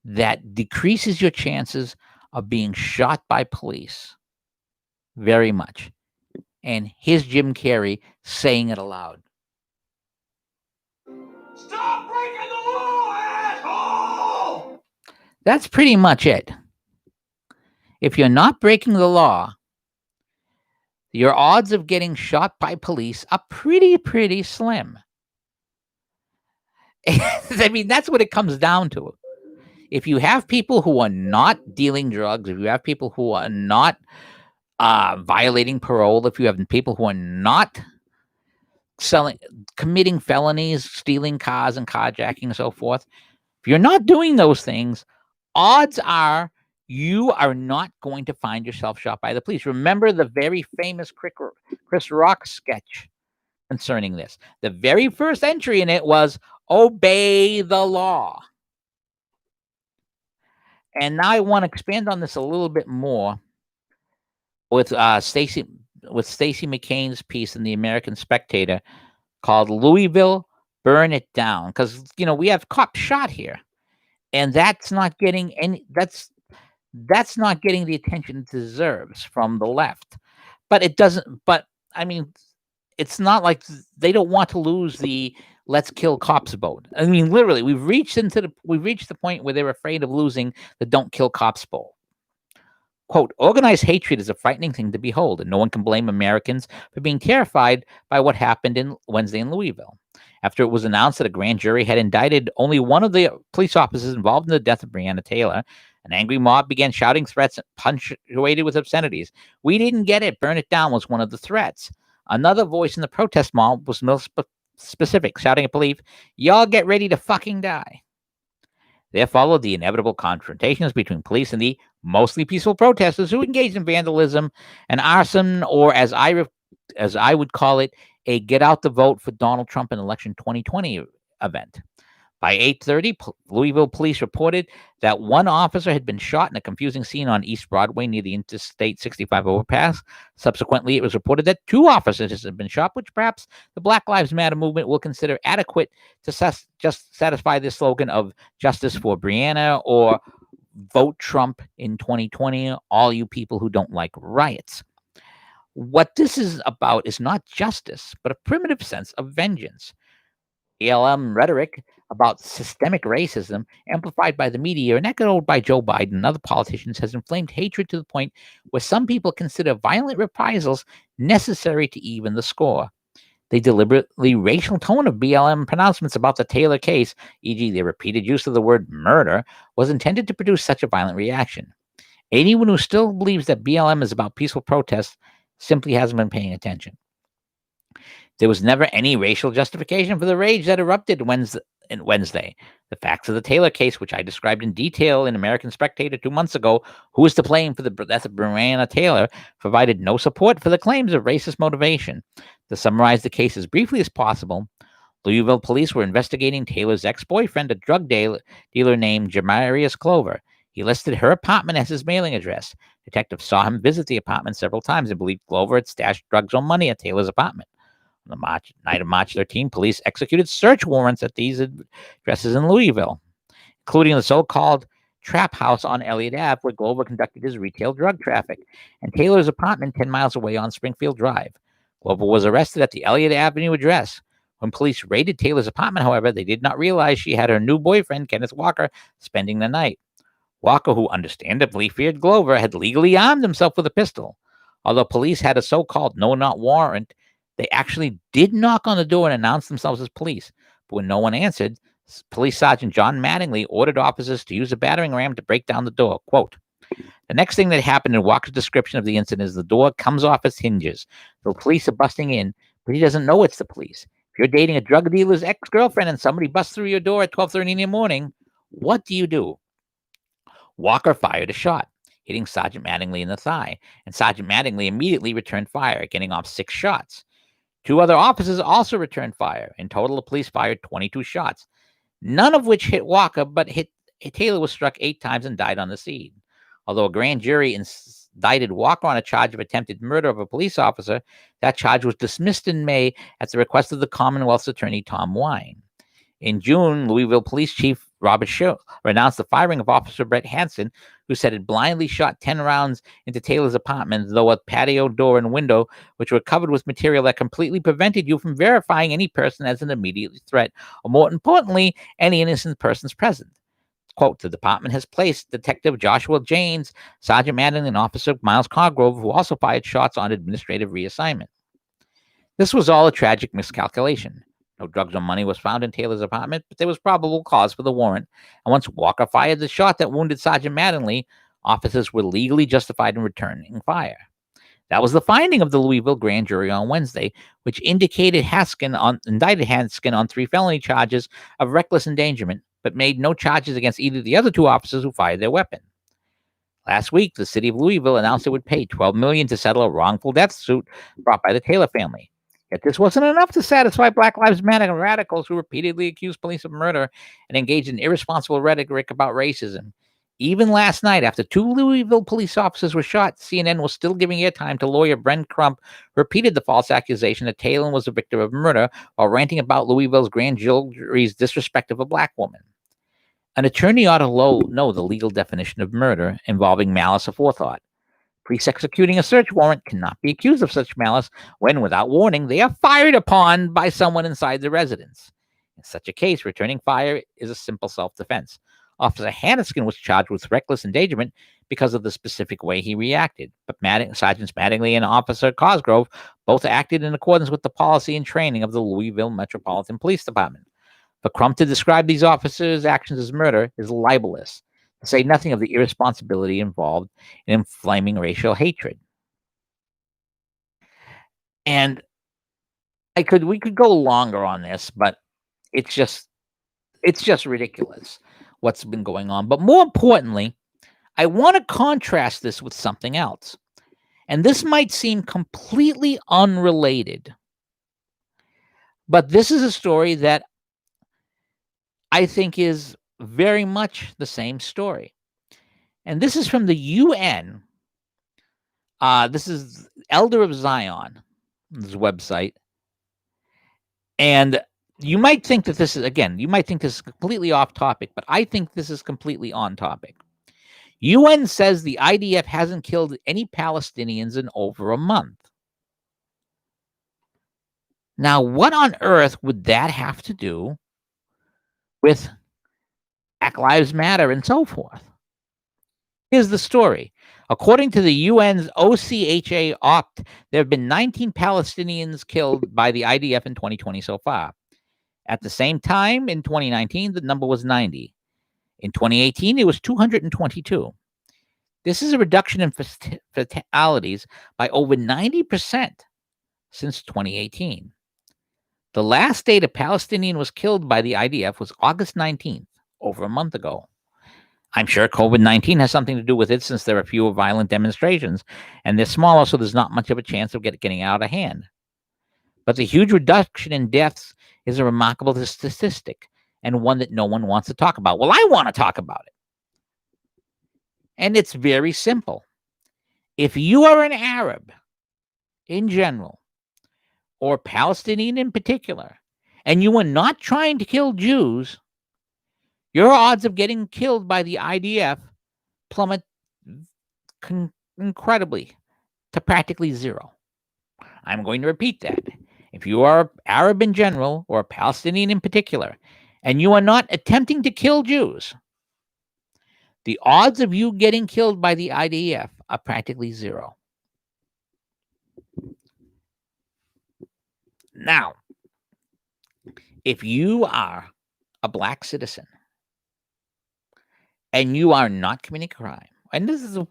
that decreases your chances of being shot by police very much. And here's Jim Carrey saying it aloud. Stop breaking the law, asshole! That's pretty much it. If you're not breaking the law, your odds of getting shot by police are pretty slim. I mean, that's what it comes down to. If you have people who are not dealing drugs, if you have people who are not violating parole, if you have people who are not committing felonies, stealing cars and carjacking and so forth, if you're not doing those things, odds are you are not going to find yourself shot by the police. Remember the very famous Chris Rock sketch concerning this. The very first entry in it was obey the law. And now I want to expand on this a little bit more with Stacey McCain's piece in the American Spectator called Louisville, Burn It Down. Because, we have cops shot here. And that's not getting that's not getting the attention it deserves from the left. But it doesn't, I mean, it's not like they don't want to lose the let's kill cops vote. I mean, literally, we've reached the point where they're afraid of losing the don't kill cops vote. Quote, organized hatred is a frightening thing to behold, and no one can blame Americans for being terrified by what happened in Wednesday in Louisville. After it was announced that a grand jury had indicted only one of the police officers involved in the death of Breonna Taylor, an angry mob began shouting threats punctuated with obscenities. We didn't get it. Burn it down was one of the threats. Another voice in the protest mob was more specific, shouting at police, y'all get ready to fucking die. There followed the inevitable confrontations between police and the mostly peaceful protesters who engaged in vandalism and arson, or as I would call it, a get out the vote for Donald Trump in election 2020 event. By 8:30, Louisville police reported that one officer had been shot in a confusing scene on East Broadway near the Interstate 65 overpass. Subsequently, it was reported that 2 officers had been shot, which perhaps the Black Lives Matter movement will consider adequate to just satisfy the slogan of justice for Breonna or vote Trump in 2020, all you people who don't like riots. What this is about is not justice, but a primitive sense of vengeance. BLM rhetoric about systemic racism, amplified by the media and echoed by Joe Biden and other politicians, has inflamed hatred to the point where some people consider violent reprisals necessary to even the score. The deliberately racial tone of BLM pronouncements about the Taylor case, e.g. their repeated use of the word murder, was intended to produce such a violent reaction. Anyone who still believes that BLM is about peaceful protests simply hasn't been paying attention. There was never any racial justification for the rage that erupted Wednesday. The facts of the Taylor case, which I described in detail in American Spectator 2 months ago, who is to blame for the death of Breonna Taylor, provided no support for the claims of racist motivation. To summarize the case as briefly as possible, Louisville police were investigating Taylor's ex-boyfriend, a drug dealer named Jamarius Clover. He listed her apartment as his mailing address. Detectives saw him visit the apartment several times and believed Glover had stashed drugs or money at Taylor's apartment. On the night of March 13, police executed search warrants at these addresses in Louisville, including the so-called Trap House on Elliott Ave, where Glover conducted his retail drug traffic, and Taylor's apartment 10 miles away on Springfield Drive. Glover was arrested at the Elliott Avenue address. When police raided Taylor's apartment, however, they did not realize she had her new boyfriend, Kenneth Walker, spending the night. Walker, who understandably feared Glover, had legally armed himself with a pistol. Although police had a so-called no-knock warrant, they actually did knock on the door and announce themselves as police. But when no one answered, Police Sergeant John Mattingly ordered officers to use a battering ram to break down the door. Quote, the next thing that happened in Walker's description of the incident is the door comes off its hinges. The police are busting in, but he doesn't know it's the police. If you're dating a drug dealer's ex-girlfriend and somebody busts through your door at 12:30 in the morning, what do? Walker fired a shot, hitting Sergeant Mattingly in the thigh, and Sergeant Mattingly immediately returned fire, getting off 6 shots. 2 other officers also returned fire. In total, the police fired 22 shots, none of which hit Walker, but Taylor was struck 8 times and died on the scene. Although a grand jury indicted Walker on a charge of attempted murder of a police officer, that charge was dismissed in May at the request of the Commonwealth's attorney, Tom Wine. In June, Louisville Police Chief Robert Schill announced the firing of Officer Brett Hansen, who said had blindly shot 10 rounds into Taylor's apartment, though a patio door and window, which were covered with material that completely prevented you from verifying any person as an immediate threat, or more importantly, any innocent persons present. Quote, the department has placed Detective Joshua Janes, Sergeant Madden, and Officer Miles Cargrove, who also fired shots, on administrative reassignment. This was all a tragic miscalculation. No drugs or money was found in Taylor's apartment, but there was probable cause for the warrant. And once Walker fired the shot that wounded Sergeant Mattingly, officers were legally justified in returning fire. That was the finding of the Louisville grand jury on Wednesday, which indicted indicted Haskin on 3 felony charges of reckless endangerment, but made no charges against either of the other 2 officers who fired their weapon. Last week, the city of Louisville announced it would pay $12 million to settle a wrongful death suit brought by the Taylor family. Yet this wasn't enough to satisfy Black Lives Matter radicals who repeatedly accused police of murder and engaged in irresponsible rhetoric about racism. Even last night, after 2 Louisville police officers were shot, CNN was still giving airtime to lawyer Brent Crump, who repeated the false accusation that Taylor was a victim of murder while ranting about Louisville's grand jury's disrespect of a Black woman. An attorney ought to know the legal definition of murder involving malice aforethought. Police executing a search warrant cannot be accused of such malice when, without warning, they are fired upon by someone inside the residence. In such a case, returning fire is a simple self-defense. Officer Hanniskin was charged with reckless endangerment because of the specific way he reacted, but Sergeants Mattingly and Officer Cosgrove both acted in accordance with the policy and training of the Louisville Metropolitan Police Department. For Crump to describe these officers' actions as murder is libelous, to say nothing of the irresponsibility involved in inflaming racial hatred. And we could go longer on this, but it's just ridiculous what's been going on. But more importantly, I want to contrast this with something else. And this might seem completely unrelated, but this is a story that I think is very much the same story. And this is from the UN. This is Elder of Zion, this website. And you might think that this is completely off topic, but I think this is completely on topic. UN says the IDF hasn't killed any Palestinians in over a month. Now, what on earth would that have to do with Black Lives Matter and so forth? Here's the story. According to the UN's OCHA Opt, there have been 19 Palestinians killed by the IDF in 2020 so far. At the same time, in 2019, the number was 90. In 2018, it was 222. This is a reduction in fatalities by over 90% since 2018. The last date a Palestinian was killed by the IDF was August 19th, over a month ago. I'm sure COVID-19 has something to do with it, since there are fewer violent demonstrations, and they're smaller, so there's not much of a chance of getting out of hand. But the huge reduction in deaths is a remarkable statistic, and one that no one wants to talk about. Well, I want to talk about it. And it's very simple. If you are an Arab in general, or Palestinian in particular, and you are not trying to kill Jews, your odds of getting killed by the IDF plummet incredibly to practically zero. I'm going to repeat that. If you are Arab in general or Palestinian in particular, and you are not attempting to kill Jews, the odds of you getting killed by the IDF are practically zero. Now, if you are a black citizen and you are not committing a crime, and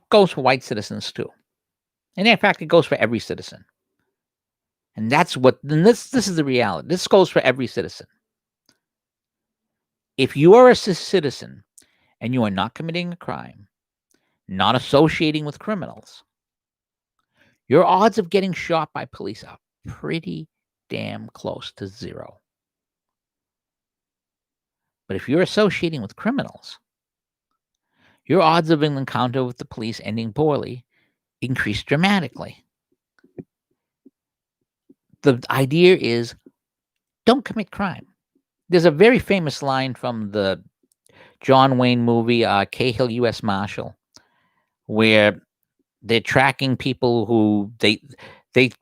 goes for white citizens too, and in fact, it goes for every citizen. And that's what, and this is the reality. This goes for every citizen. If you are a citizen and you are not committing a crime, not associating with criminals, your odds of getting shot by police are pretty damn close to zero. But if you're associating with criminals, your odds of an encounter with the police ending poorly increase dramatically. The idea is, don't commit crime. There's a very famous line from the John Wayne movie, Cahill U.S. Marshal, where they're tracking people who they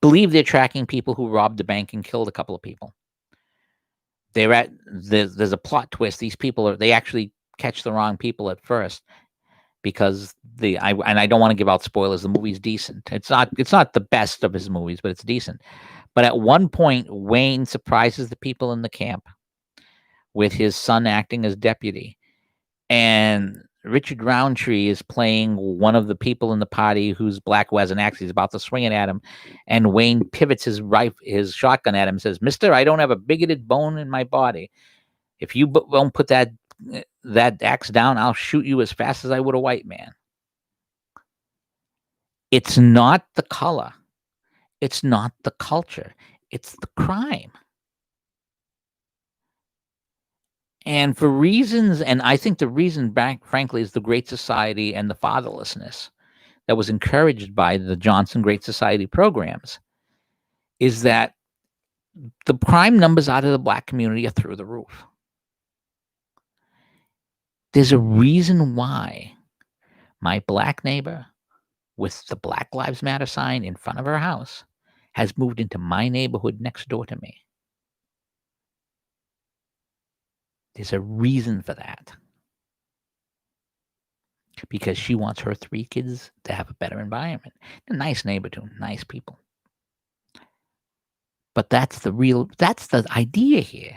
believe they're tracking people who robbed the bank and killed a couple of people. There's a plot twist. These people they actually catch the wrong people at first, because I don't want to give out spoilers. The movie's decent. It's not the best of his movies, but it's decent. But at one point, Wayne surprises the people in the camp with his son acting as deputy, and Richard Roundtree is playing one of the people in the party who's black, who has an axe. He's about to swing it at him, and Wayne pivots his shotgun at him and says, "Mister, I don't have a bigoted bone in my body. If you won't put that axe down, I'll shoot you as fast as I would a white man." It's not the color. It's not the culture. It's the crime. And for reasons, and I think the reason back, frankly, is the Great Society and the fatherlessness that was encouraged by the Johnson Great Society programs, is that the crime numbers out of the black community are through the roof. There's a reason why my black neighbor with the Black Lives Matter sign in front of her house has moved into my neighborhood next door to me. There's a reason for that. Because she wants her 3 kids to have a better environment. A nice neighbor too, nice people. But that's the idea here.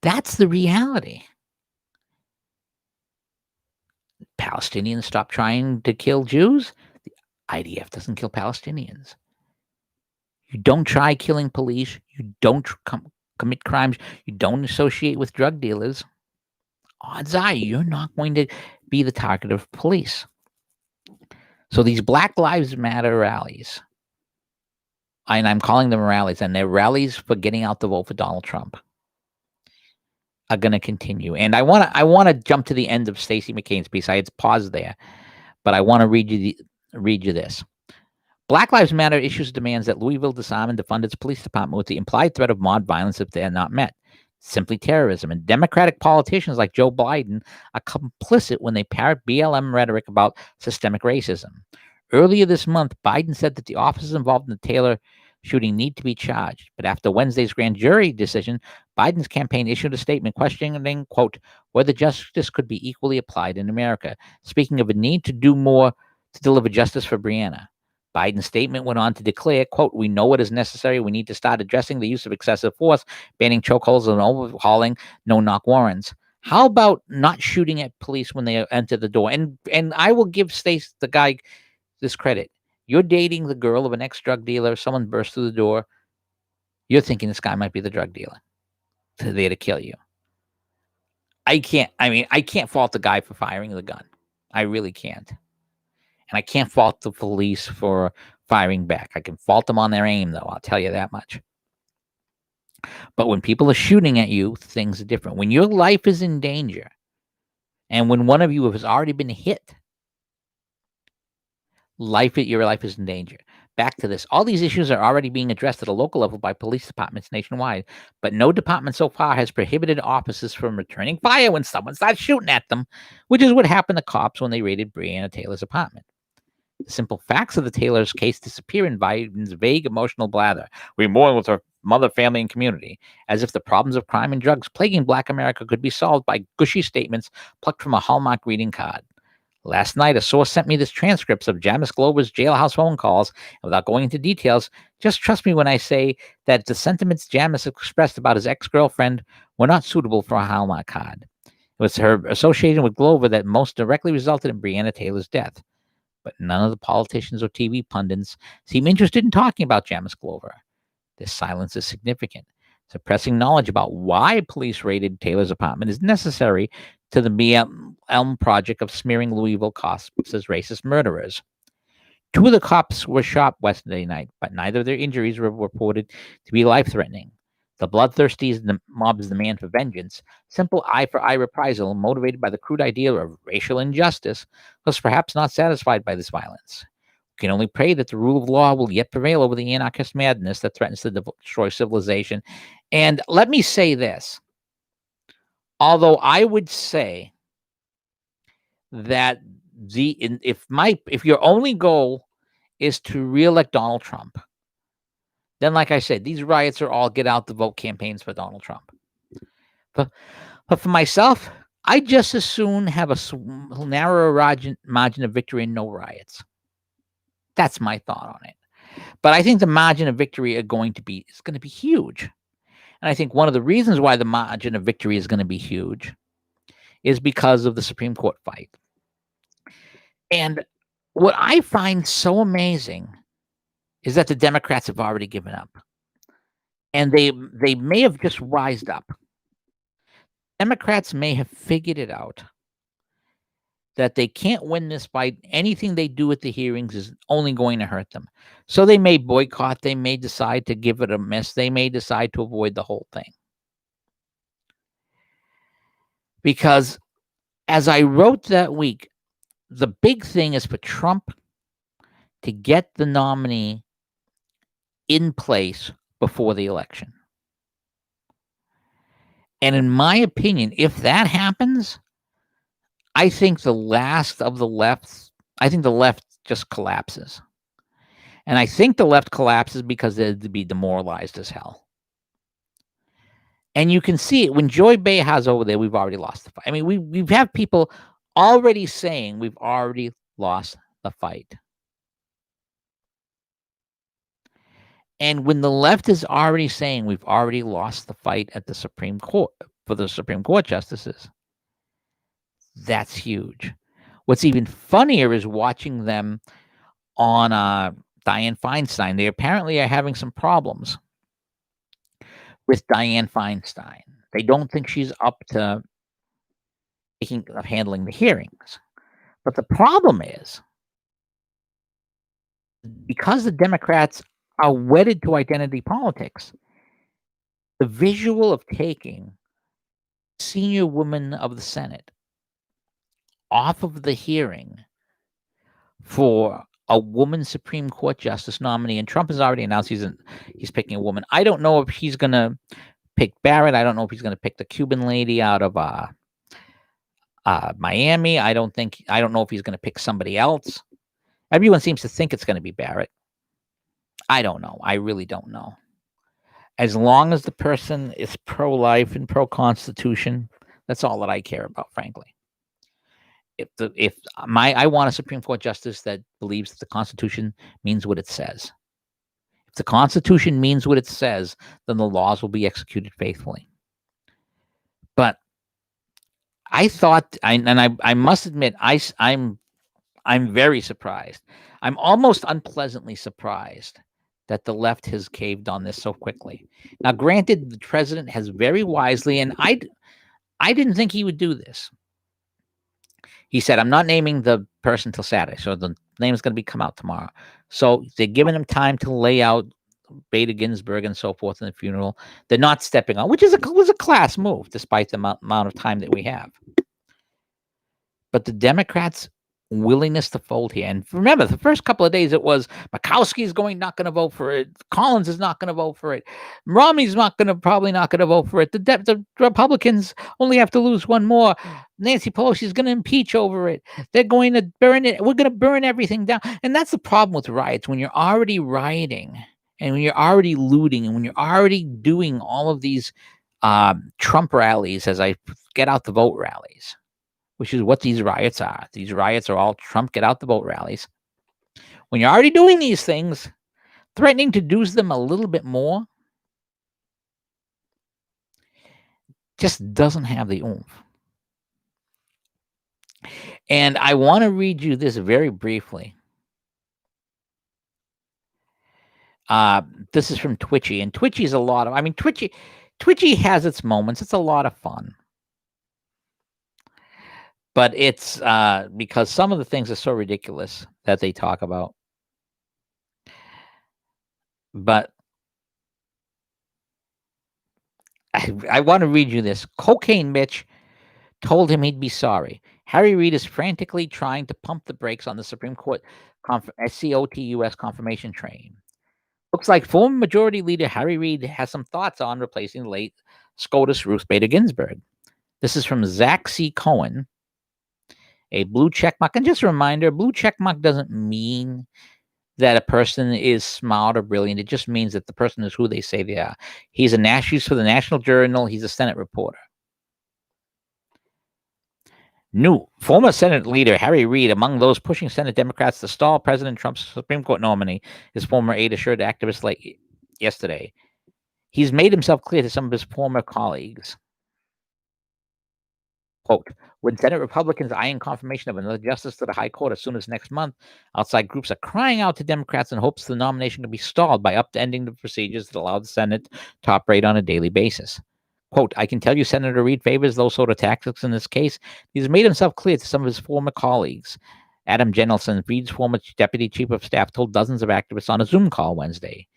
That's the reality. Palestinians stop trying to kill Jews. The IDF doesn't kill Palestinians. You don't try killing police. You don't commit crimes. You don't associate with drug dealers. Odds are you're not going to be the target of police. So these Black Lives Matter rallies, and I'm calling them rallies, and they're rallies for getting out the vote for Donald Trump, are going to continue. And I want to jump to the end of Stacey McCain's piece. I had paused there, but I want to read you this. Black Lives Matter issues demands that Louisville disarm and defund its police department with the implied threat of mob violence if they are not met. Simply terrorism. And Democratic politicians like Joe Biden are complicit when they parrot BLM rhetoric about systemic racism. Earlier this month, Biden said that the officers involved in the Taylor shooting need to be charged. But after Wednesday's grand jury decision, Biden's campaign issued a statement questioning, quote, whether justice could be equally applied in America, speaking of a need to do more to deliver justice for Breonna. Biden's statement went on to declare, quote, we know what is necessary. We need to start addressing the use of excessive force, banning chokeholds and overhauling no-knock warrants. How about not shooting at police when they enter the door? And I will give Stace, the guy, this credit. You're dating the girl of an ex-drug dealer. Someone bursts through the door. You're thinking this guy might be the drug dealer. They're there to kill you. I can't fault the guy for firing the gun. I really can't. And I can't fault the police for firing back. I can fault them on their aim, though. I'll tell you that much. But when people are shooting at you, things are different. When your life is in danger, and when one of you has already been hit, Your life is in danger. Back to this. All these issues are already being addressed at a local level by police departments nationwide, but no department so far has prohibited officers from returning fire when someone starts shooting at them, which is what happened to cops when they raided Breonna Taylor's apartment. The simple facts of the Taylor's case disappear in Biden's vague emotional blather. We mourn with her mother, family, and community, as if the problems of crime and drugs plaguing Black America could be solved by gushy statements plucked from a Hallmark greeting card. Last night, a source sent me this transcripts of Janice Glover's jailhouse phone calls. And without going into details, just trust me when I say that the sentiments Janice expressed about his ex-girlfriend were not suitable for a Hallmark card. It was her association with Glover that most directly resulted in Breonna Taylor's death. But none of the politicians or TV pundits seem interested in talking about Janice Glover. This silence is significant. Suppressing knowledge about why police raided Taylor's apartment is necessary to the BLM project of smearing Louisville cops as racist murderers. 2 of the cops were shot Wednesday night, but neither of their injuries were reported to be life-threatening. The bloodthirsty mob's demand for vengeance, simple eye-for-eye reprisal motivated by the crude idea of racial injustice, was perhaps not satisfied by this violence. We can only pray that the rule of law will yet prevail over the anarchist madness that threatens to destroy civilization. And let me say this. Although I would say that if your only goal is to reelect Donald Trump, then like I said, these riots are all get out the vote campaigns for Donald Trump. But for myself, I just as soon have a narrower margin of victory and no riots. That's my thought on it. But I think the margin of victory is going to be huge. And I think one of the reasons why the margin of victory is going to be huge is because of the Supreme Court fight. And what I find so amazing is that the Democrats have already given up. And they may have just wised up. Democrats may have figured it out that they can't win this fight. Anything they do at the hearings is only going to hurt them. So they may boycott. They may decide to give it a miss. They may decide to avoid the whole thing. Because as I wrote that week, the big thing is for Trump to get the nominee in place before the election. And in my opinion, if that happens, I think the last of the left, I think the left just collapses. And I think the left collapses because they'd be demoralized as hell. And you can see it when Joy Behar's over there, we've already lost the fight. I mean, we have people already saying we've already lost the fight. And when the left is already saying we've already lost the fight at the Supreme Court for the Supreme Court justices, that's huge. What's even funnier is watching them on Dianne Feinstein. They apparently are having some problems with Dianne Feinstein. They don't think she's up to handling the hearings. But the problem is, because the Democrats are wedded to identity politics, the visual of taking senior woman of the Senate off of the hearing for a woman Supreme Court justice nominee, and Trump has already announced he's picking a woman. I don't know if he's going to pick Barrett. I don't know if he's going to pick the Cuban lady out of Miami. I don't know if he's going to pick somebody else. Everyone seems to think it's going to be Barrett. I don't know. I really don't know. As long as the person is pro-life and pro-Constitution, that's all that I care about, frankly. I want a Supreme Court justice that believes that the Constitution means what it says. If the Constitution means what it says, then the laws will be executed faithfully. But I thought, I must admit, I'm very surprised. I'm almost unpleasantly surprised that the left has caved on this so quickly. Now, granted, the president has very wisely, and I didn't think he would do this. He said, I'm not naming the person till Saturday, so the name is going to come out tomorrow. So they're giving him time to lay out Beta Ginsberg and so forth in the funeral. They're not stepping on, which was a class move, despite the amount of time that we have. But the Democrats willingness to fold here. And remember, the first couple of days it was Murkowski's not going to vote for it. Collins is not going to vote for it. Romney's probably not going to vote for it. The Republicans only have to lose one more. Nancy Pelosi's going to impeach over it. They're going to burn it. We're going to burn everything down. And that's the problem with riots. When you're already rioting and when you're already looting and when you're already doing all of these Trump rallies, as I get out the vote rallies, which is what these riots are. These riots are all Trump get out the vote rallies. When you're already doing these things, threatening to do them a little bit more just doesn't have the oomph. And I want to read you this very briefly. This is from Twitchy, and Twitchy's a lot of, Twitchy has its moments. It's a lot of fun. But it's because some of the things are so ridiculous that they talk about. But I want to read you this. Cocaine Mitch told him he'd be sorry. Harry Reid is frantically trying to pump the brakes on the Supreme Court SCOTUS confirmation train. Looks like former Majority Leader Harry Reid has some thoughts on replacing the late SCOTUS Ruth Bader Ginsburg. This is from Zach C. Cohen, a blue checkmark. And just a reminder, blue checkmark doesn't mean that a person is smart or brilliant. It just means that the person is who they say they are. He's for the National Journal. He's a Senate reporter. New former Senate leader Harry Reid, among those pushing Senate Democrats to stall President Trump's Supreme Court nominee, his former aide assured activists late yesterday. He's made himself clear to some of his former colleagues. Quote, when Senate Republicans eyeing confirmation of another justice to the High Court as soon as next month, outside groups are crying out to Democrats in hopes the nomination can be stalled by upending the procedures that allow the Senate to operate on a daily basis. Quote, I can tell you Senator Reid favors those sort of tactics in this case. He's made himself clear to some of his former colleagues. Adam Jenelson, Reid's former deputy chief of staff, told dozens of activists on a Zoom call Wednesday.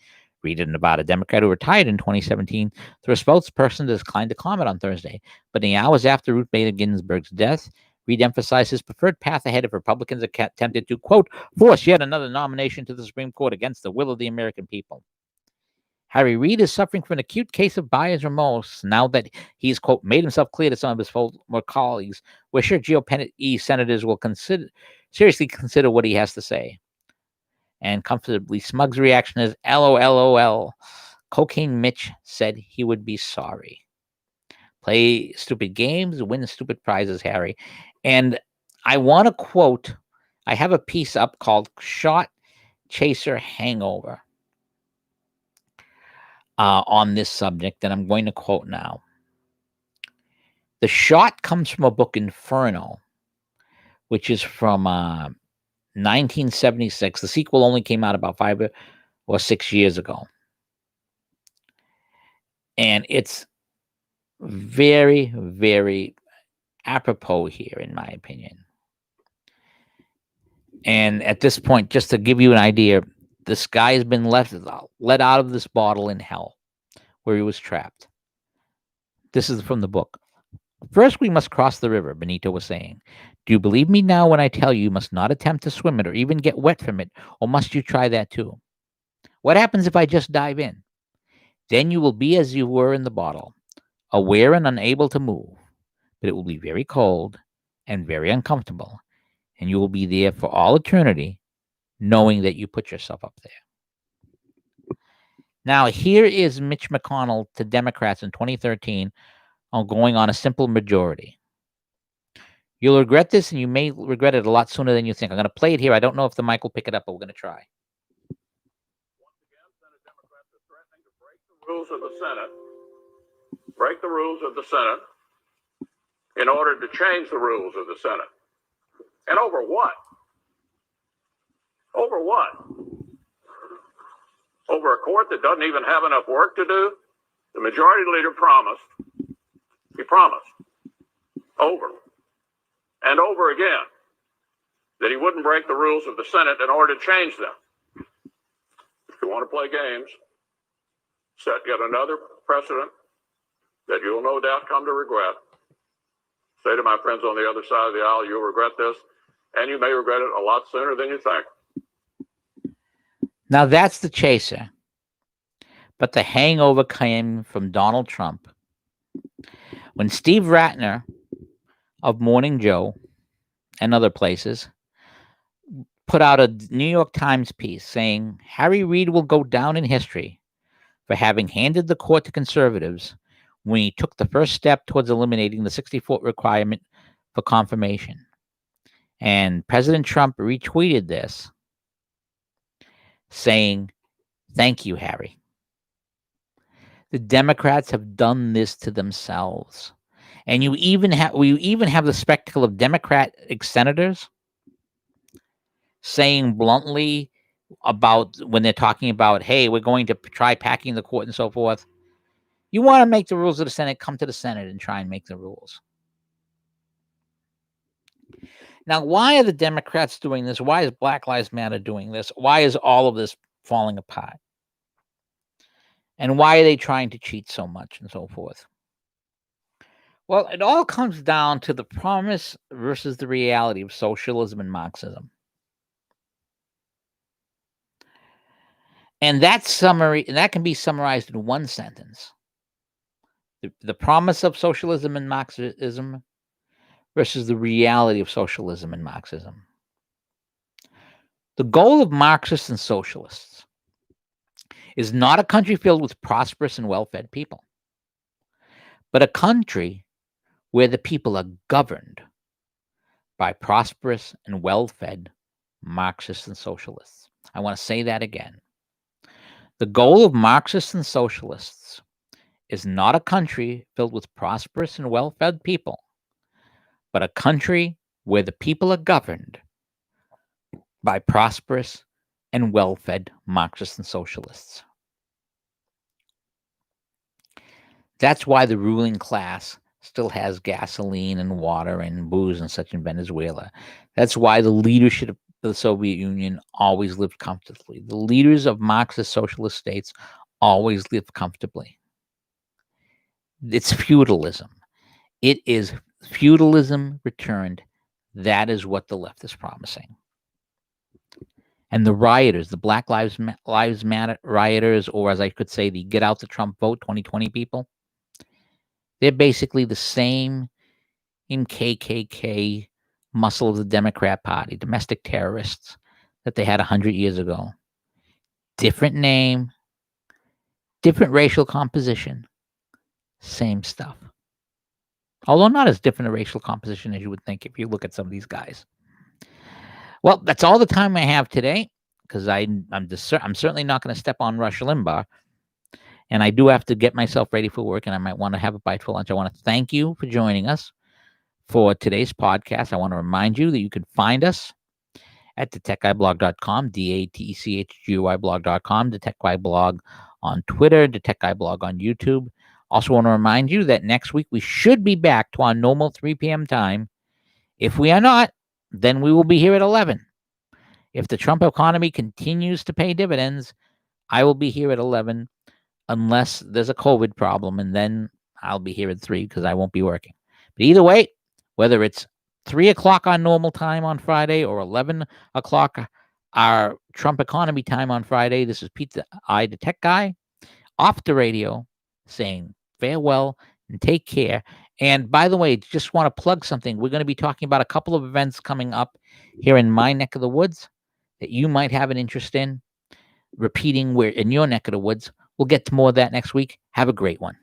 Reid, a Nevada Democrat who retired in 2017, through a spokesperson declined to comment on Thursday. But in the hours after Ruth Bader Ginsburg's death, Reid emphasized his preferred path ahead if Republicans attempted to, quote, force yet another nomination to the Supreme Court against the will of the American people. Harry Reid is suffering from an acute case of buyer's remorse now that he's, quote, made himself clear to some of his former colleagues. We're sure GOP senators will seriously consider what he has to say. And Comfortably Smug's reaction is LOLOL. Cocaine Mitch said he would be sorry. Play stupid games, win stupid prizes, Harry. And I want to quote, I have a piece up called Shot Chaser Hangover on this subject that I'm going to quote now. The shot comes from a book, Inferno, which is from 1976. The sequel only came out about 5 or 6 years ago. And it's very, very apropos here, in my opinion. And at this point, just to give you an idea, this guy has been let out of this bottle in hell where he was trapped. This is from the book. First, we must cross the river, Benito was saying. Do you believe me now when I tell you must not attempt to swim it or even get wet from it, or must you try that too? What happens if I just dive in? Then you will be as you were in the bottle, aware and unable to move, but it will be very cold and very uncomfortable, and you will be there for all eternity, knowing that you put yourself up there. Now, here is Mitch McConnell to Democrats in 2013 on going on a simple majority. You'll regret this, and you may regret it a lot sooner than you think. I'm going to play it here. I don't know if the mic will pick it up, but we're going to try. Once again, Senate Democrats are threatening to break the rules of the Senate, in order to change the rules of the Senate. And over what? Over what? Over a court that doesn't even have enough work to do? The majority leader promised. He promised over and over again that he wouldn't break the rules of the Senate in order to change them. If you want to play games, set yet another precedent that you'll no doubt come to regret. Say to my friends on the other side of the aisle, you'll regret this. and you may regret it a lot sooner than you think. Now that's the chaser. But the hangover came from Donald Trump. When Steve Ratner of Morning Joe and other places put out a New York Times piece saying Harry Reid will go down in history for having handed the court to conservatives when he took the first step towards eliminating the 60-foot requirement for confirmation. And President Trump retweeted this saying, "Thank you, Harry." The Democrats have done this to themselves. And we even have the spectacle of Democratic senators saying bluntly about when they're talking about, hey, we're going to try packing the court and so forth. You want to make the rules of the Senate, come to the Senate and try and make the rules. Now, why are the Democrats doing this? Why is Black Lives Matter doing this? Why is all of this falling apart? And why are they trying to cheat so much and so forth? Well, it all comes down to the promise versus the reality of socialism and Marxism. And that can be summarized in one sentence. The promise of socialism and Marxism versus the reality of socialism and Marxism. The goal of Marxists and socialists is not a country filled with prosperous and well-fed people, but a country where the people are governed by prosperous and well-fed Marxists and socialists. I want to say that again. The goal of Marxists and socialists is not a country filled with prosperous and well-fed people, but a country where the people are governed by prosperous and well-fed Marxists and socialists. That's why the ruling class still has gasoline and water and booze and such in Venezuela. That's why the leadership of the Soviet Union always lived comfortably. The leaders of Marxist socialist states always lived comfortably. It's feudalism. It is feudalism returned. That is what the left is promising. And the rioters, the Black Lives Matter rioters, or as I could say, the Get Out the Trump Vote 2020 people, they're basically the same in KKK muscle of the Democrat Party, domestic terrorists that they had 100 years ago. Different name, different racial composition, same stuff. Although not as different a racial composition as you would think if you look at some of these guys. Well, that's all the time I have today, because I'm certainly not going to step on Rush Limbaugh. And I do have to get myself ready for work, and I might want to have a bite for lunch. I want to thank you for joining us for today's podcast. I want to remind you that you can find us at DaTechGuyblog.com, DaTechGuy.blog.com, DaTechGuy blog on Twitter, DaTechGuy blog on YouTube. Also want to remind you that next week we should be back to our normal 3 p.m. time. If we are not, then we will be here at 11. If the Trump economy continues to pay dividends, I will be here at 11 unless there's a COVID problem, and then I'll be here at 3 because I won't be working. But either way, whether it's 3 o'clock on normal time on Friday or 11 o'clock our Trump economy time on Friday, this is Pete, the Tech Guy, off the radio, saying farewell and take care. And by the way, just want to plug something. We're going to be talking about a couple of events coming up here in my neck of the woods that you might have an interest in repeating where in your neck of the woods. We'll get to more of that next week. Have a great one.